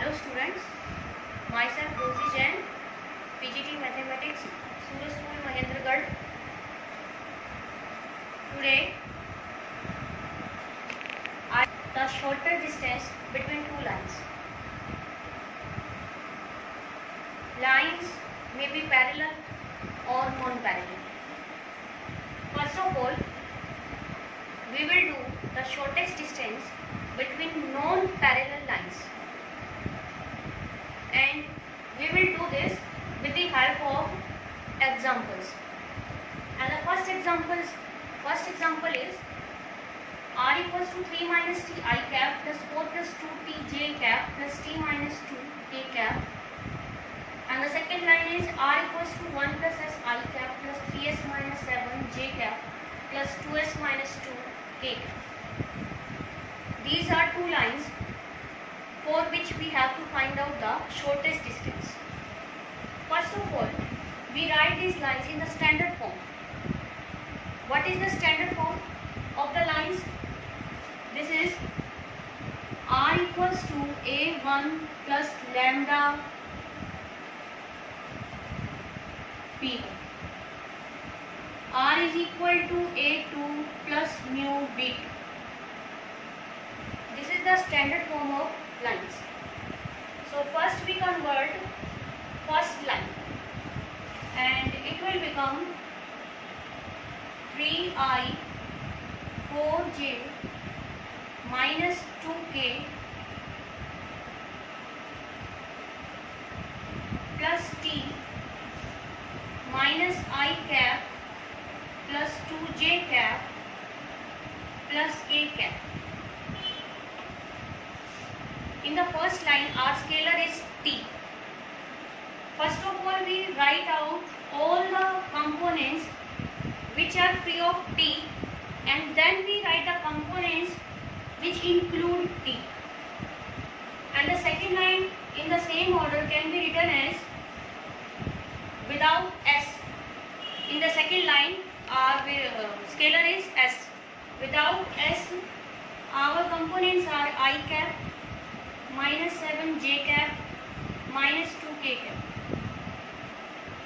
Hello students, myself Rosie Jain, PGT Mathematics, Suraj School, Mahendragarh. Today, the shorter distance between two lines. Lines may be parallel or non-parallel. First of all, we will do the shortest distance between non-parallel lines, and we will do this with the help of examples. And the first example is r equals to 3 minus t I cap plus 4 plus 2 t j cap plus t minus 2 k cap. And the second line is r equals to 1 plus s I cap plus 3s minus 7 j cap plus 2s minus 2 k cap. These are two lines for which we have to find out the shortest distance. First of all, we write these lines in the standard form. What is the standard form of the lines? This is r equals to a1 plus lambda b1. R is equal to a2 plus mu b2. This is the standard form of lines. So first we convert first line, and it will become 3i 4j minus 2k plus t minus I cap plus 2j cap plus k cap. In the first line, our scalar is t. First of all, we write out all the components which are free of t, and then we write the components which include t. And the second line in the same order can be written as without s. In the second line, our scalar is s. Without s, our components are I cap minus 7 j cap minus 2 k cap.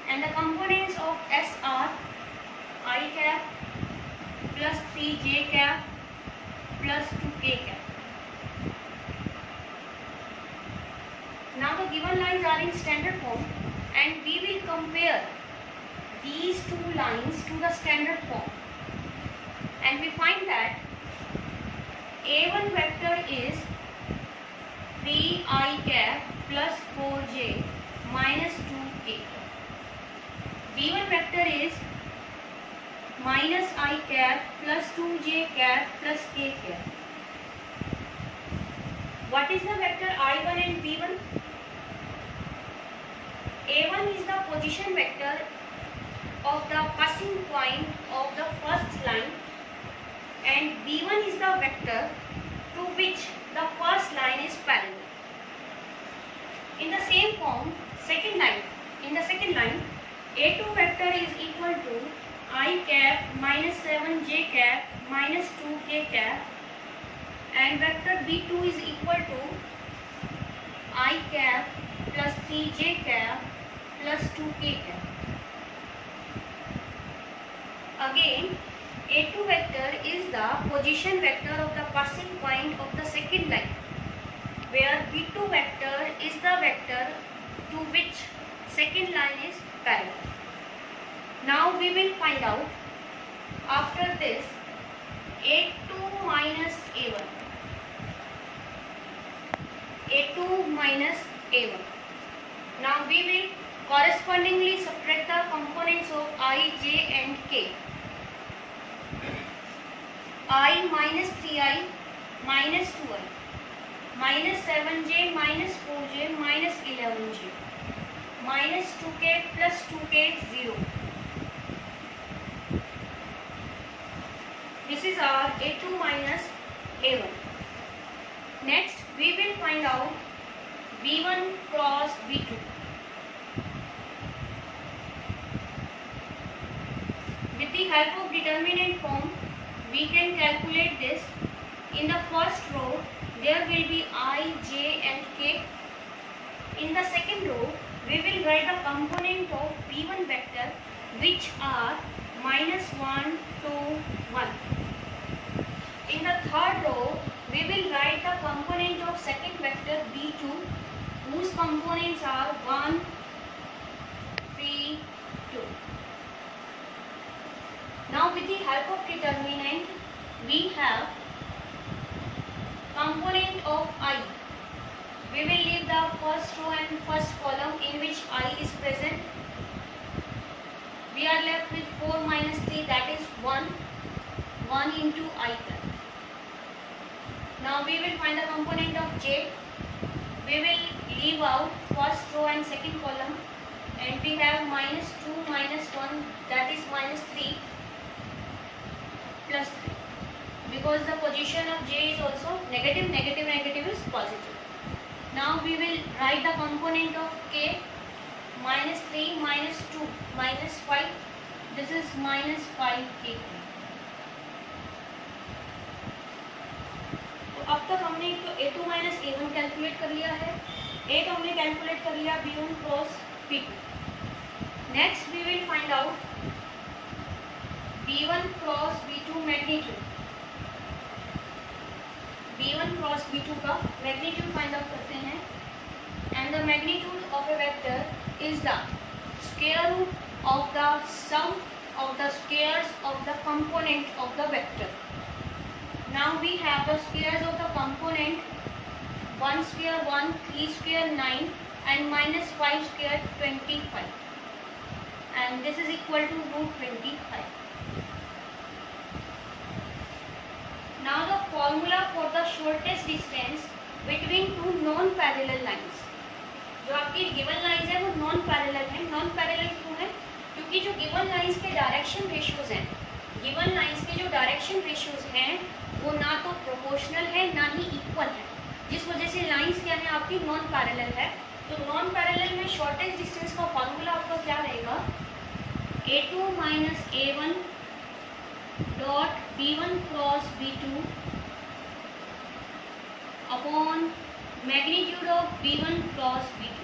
And the components of s are I cap plus 3 j cap plus 2 k cap. Now the given lines are in standard form, and we will compare these two lines to the standard form, and we find that a1 vector is 3i cap plus 4j minus 2k. b1 vector is minus I cap plus 2j cap plus k cap. What is the vector I1 and b1? A1 is the position vector of the passing point of the first line, and b1 is the vector to which the first line is parallel. In the same form, in the second line, a2 vector is equal to I cap minus 7 j cap minus 2 k cap, and vector b2 is equal to I cap plus 3 j cap plus 2 k cap. Again, a2 vector is the position vector of the passing point of the second line, where b2 vector is the vector to which second line is parallel. Now we will find out after this a2 minus a1. a2 minus a1. Now we will correspondingly subtract the components of I, j and k. I minus 3i minus 2i minus 7j minus 4j minus 11j minus 2k plus 2k 0. This is our a2 minus a1. Next, we will find out b1 cross b2. With the help of determinant form, we can calculate this. In the first row, there will be I, j and k, In the second row, we will write the component of B1 vector which are -1, 2, 1. In the third row, we will write the component of second vector B2 whose components are 1, 3, 2. Now with the help of determinant, we have component of I. We will leave the first row and first column in which I is present. We are left with 4 minus 3, that is 1. 1 into I. Now we will find the component of J. We will leave out first row and second column, and we have -2 minus 1, that is -3 plus 3. Because the position of J is also negative, negative, negative is positive. Now we will write the component of K. -3 minus 2 minus 5. This is -5K. तो अब तक हमने तो A2 minus A1 calculate कर लिया है. एक हमने कैलकुलेट कर लिया B1 cross B2. Next we will find out B1 cross B2 magnitude. B1 cross B2 का मैग्नीट्यूड फाइंड आउट करते हैं. And the magnitude of a vector is the square root of the sum of the squares of the component of the vector. Now we have the squares of the component 1 square 1, 3 square 9 and -5 square 25, and this is equal to √25. Now the formula for the shortest distance between two non-parallel lines. जो आपकी given lines है वो non parallel है. Non parallel क्यों है? क्योंकि जो given lines के डायरेक्शन रेशियोज हैं, गिवन लाइंस के जो डायरेक्शन रेशियोज हैं वो ना तो प्रोपोर्शनल है ना ही इक्वल है, जिस वजह से लाइंस क्या है आपकी नॉन पैरेलल है. तो नॉन पैरेलल में शॉर्टेस्ट डिस्टेंस का फॉर्मूला आपका क्या रहेगा? A2 minus A1 dot B1 cross B2 upon magnitude of B1 cross B2.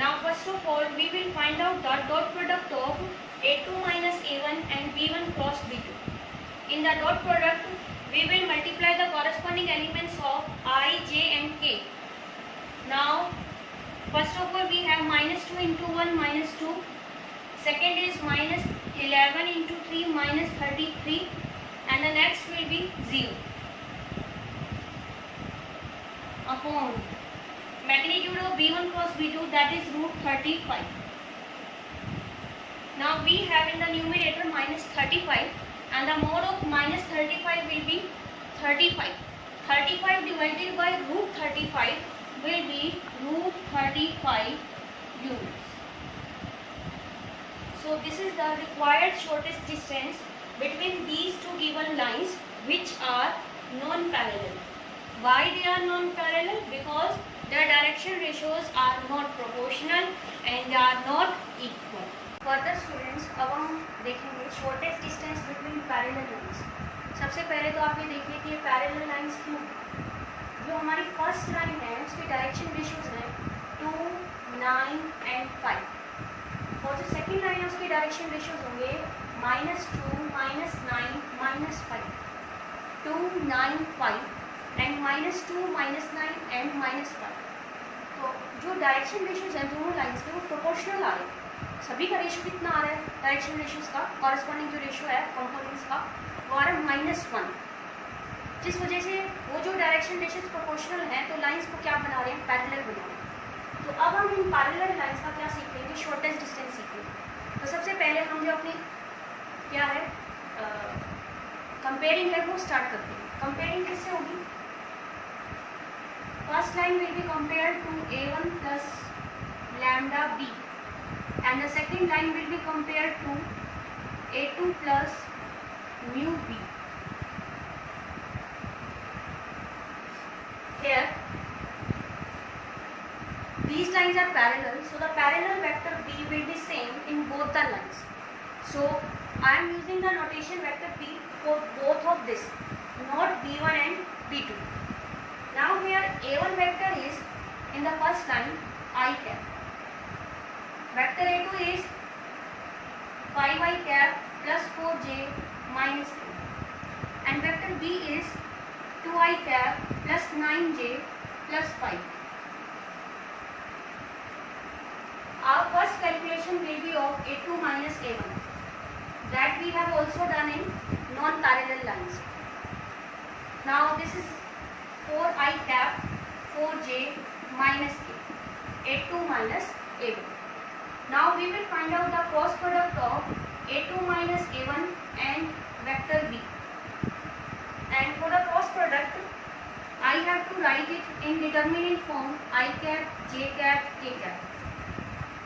Now first of all we will find out the dot product of A2 minus A1 and B1 cross B2. In the dot product, we will multiply the corresponding elements of I, J and K. Now, first of all we have -2 into 1 -2. Second is -11 into 3 -33, and the next will be 0 upon magnitude of B1 cross B2, that is √35. Now we have in the numerator -35 and the mode of -35 will be 35. 35 divided by √35 will be √35 units. So this is the required shortest distance between these two given lines which are non-parallel. Why they are non-parallel? Because their direction ratios are not proportional and they are not equal. Further students, अब हम देखेंगे shortest distance between parallel lines. सबसे पहले तो आप ये देखिए कि ये पैरेलल लाइंस क्यों. जो हमारी फर्स्ट लाइन है उसके डायरेक्शन रेशियोज हैं 2, 9 एंड 5, और जो सेकेंड लाइन है उसके डायरेक्शन रेशियोज होंगे -2, -9, -5, 2, 9, 5 एंड -2, -9 एंड -5. तो जो डायरेक्शन रेशियोज हैं दोनों लाइंस के वो प्रोपोर्शनल आ रहे हैं. सभी का रेशियो कितना आ रहा है? डायरेक्शन रेशियोज का कॉरस्पॉन्डिंग जो रेशियो है कंपोनेंट्स का वो आ रहा है -1, जिस वजह से वो जो डायरेक्शन रेशियोज प्रोपोर्शनल हैं तो लाइंस को क्या बना रहे हैं? पैरेलल बना रहे हैं. तो अब हम इन पैरेलल लाइंस का क्या सीखेंगे? शॉर्टेस्ट डिस्टेंस सीखेंगे. तो सबसे पहले हम जो अपनी क्या है कंपेयरिंग है वो स्टार्ट करते हैं. कंपेयरिंग किससे होगी? First line will be compared to A1 plus lambda B. And the second line will be compared to A2 plus mu B. Here, these lines are parallel, so the parallel vector B will be same in both the lines. So, I am using the notation vector B for both of this, not B1 and B2. Now here first line I cap. Vector A2 is 5i cap plus 4j minus 3, and vector B is 2i cap plus 9j plus 5. Our first calculation will be of A2 minus A1. That we have also done in non-parallel lines. Now this is 4i cap 4j minus k, A2 minus A1. Now we will find out the cross product of A2 minus A1 and vector B. And for the cross product, I have to write it in determinant form I cap, j cap, k cap.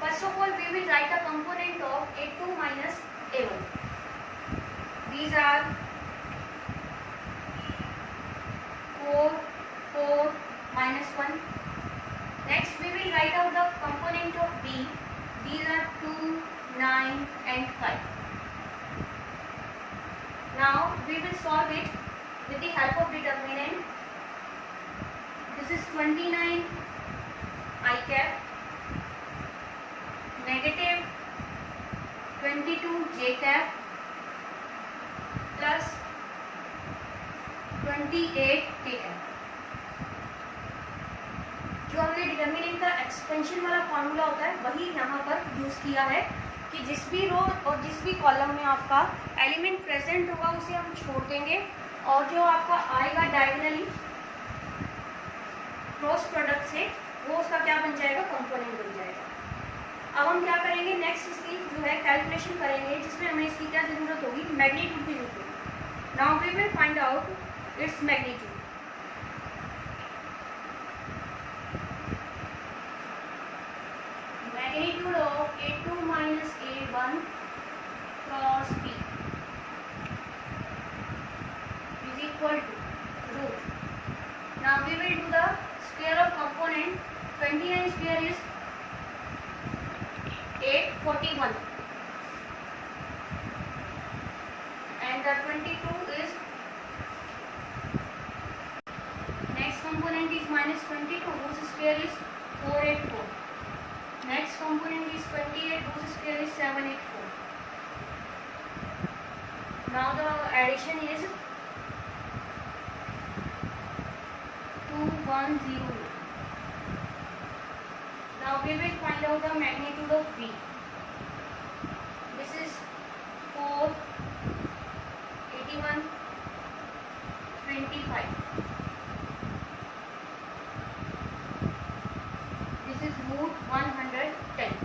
First of all, we will write a component of A2 minus A1. These are 4, 4, minus 1. Next, we will write out the component of B. These are 2, 9 and 5. Now, we will solve it with the help of determinant. This is 29 I cap, negative 22 j cap plus 28 k cap. जो हमने determinant का expansion वाला formula होता है वही यहाँ पर use किया है कि जिस भी रो और जिस भी कॉलम में आपका एलिमेंट प्रेजेंट होगा उसे हम छोड़ देंगे, और जो आपका आएगा डायगोनली क्रॉस प्रोडक्ट से वो उसका क्या बन जाएगा, कंपोनेंट बन जाएगा. अब हम क्या करेंगे, नेक्स्ट इसकी जो है कैलकुलेशन करेंगे जिसमें हमें इसकी क्या जरूरत होगी, मैग्नीट्यूड की जरूरत होगी. Now we will find out its magnitude. Magnitude of A2 minus A1 cross B is equal to root. Now we will do the square of component. 29 square is 841 and the 22 is next component is minus 22 whose square is 484. Next component is 28 whose square is 784. Now the addition is 2109. Now we will find out the magnitude of B. This is 4, 81, 25. This is root 110.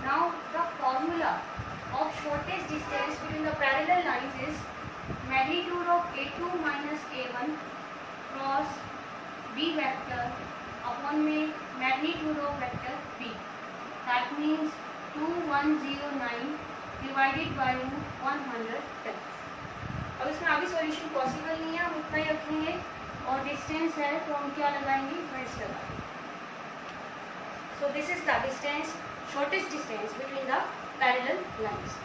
Now the formula of shortest distance between the parallel lines is magnitude of A2 minus A1 cross B vector upon magnitude of vector B. That means 2109 divided by root 110. अब इसमें आगे solution possible नहीं है, हम उतना ही रखेंगे, और distance है तो हम क्या लगाएंगे, वर्ड्स लगाएंगे. So this is the distance, shortest distance between the parallel lines.